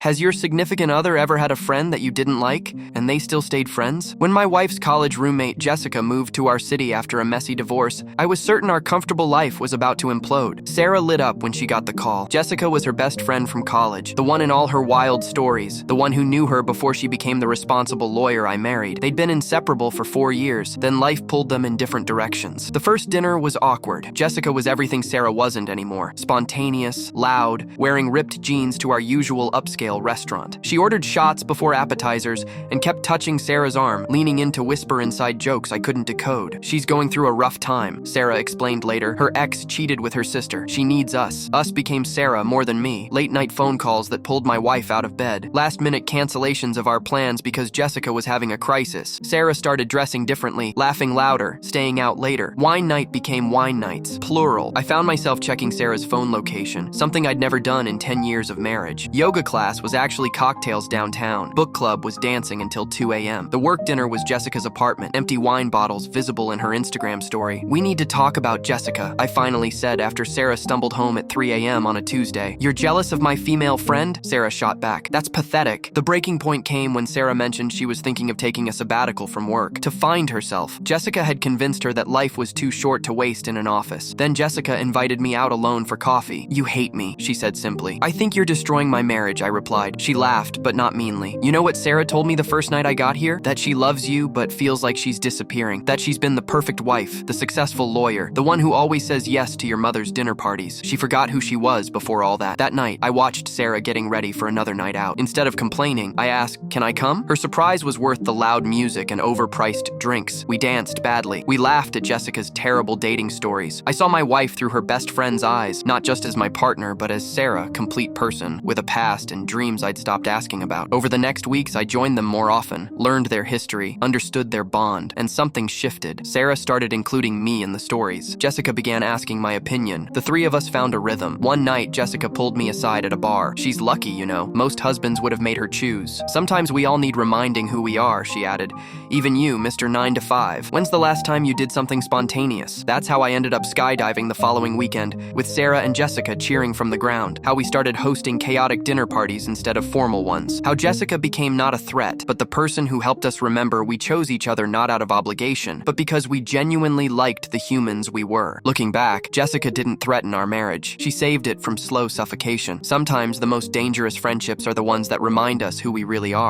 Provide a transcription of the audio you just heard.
Has your significant other ever had a friend that you didn't like, and they still stayed friends? When my wife's college roommate Jessica moved to our city after a messy divorce, I was certain our comfortable life was about to implode. Sarah lit up when she got the call. Jessica was her best friend from college, the one in all her wild stories, the one who knew her before she became the responsible lawyer I married. They'd been inseparable for 4 years, then life pulled them in different directions. The first dinner was awkward. Jessica was everything Sarah wasn't anymore. Spontaneous, loud, wearing ripped jeans to our usual upscale restaurant. She ordered shots before appetizers and kept touching Sarah's arm, leaning in to whisper inside jokes I couldn't decode. She's going through a rough time, Sarah explained later. Her ex cheated with her sister. She needs us. Us became Sarah more than me. Late-night phone calls that pulled my wife out of bed. Last-minute cancellations of our plans because Jessica was having a crisis. Sarah started dressing differently, laughing louder, staying out later. Wine night became wine nights, plural. I found myself checking Sarah's phone location, something I'd never done in 10 years of marriage. Yoga class was actually cocktails downtown. Book club was dancing until 2 a.m. The work dinner was Jessica's apartment, empty wine bottles visible in her Instagram story. We need to talk about Jessica, I finally said after Sarah stumbled home at 3 a.m. on a Tuesday. You're jealous of my female friend? Sarah shot back. That's pathetic. The breaking point came when Sarah mentioned she was thinking of taking a sabbatical from work to find herself. Jessica had convinced her that life was too short to waste in an office. Then Jessica invited me out alone for coffee. You hate me, she said simply. I think you're destroying my marriage, I replied. She laughed, but not meanly. You know what Sarah told me the first night I got here? That she loves you, but feels like she's disappearing. That she's been the perfect wife, the successful lawyer, the one who always says yes to your mother's dinner parties. She forgot who she was before all that. That night, I watched Sarah getting ready for another night out. Instead of complaining, I asked, can I come? Her surprise was worth the loud music and overpriced drinks. We danced badly. We laughed at Jessica's terrible dating stories. I saw my wife through her best friend's eyes, not just as my partner, but as Sarah, complete person, with a past and dreams I'd stopped asking about. Over the next weeks, I joined them more often, learned their history, understood their bond, and something shifted. Sarah started including me in the stories. Jessica began asking my opinion. The three of us found a rhythm. One night, Jessica pulled me aside at a bar. She's lucky, you know. Most husbands would have made her choose. Sometimes we all need reminding who we are, she added. Even you, Mr. 9 to 5. When's the last time you did something spontaneous? That's how I ended up skydiving the following weekend, with Sarah and Jessica cheering from the ground. How we started hosting chaotic dinner parties instead of formal ones. How Jessica became not a threat, but the person who helped us remember we chose each other not out of obligation, but because we genuinely liked the humans we were. Looking back, Jessica didn't threaten our marriage. She saved it from slow suffocation. Sometimes the most dangerous friendships are the ones that remind us who we really are.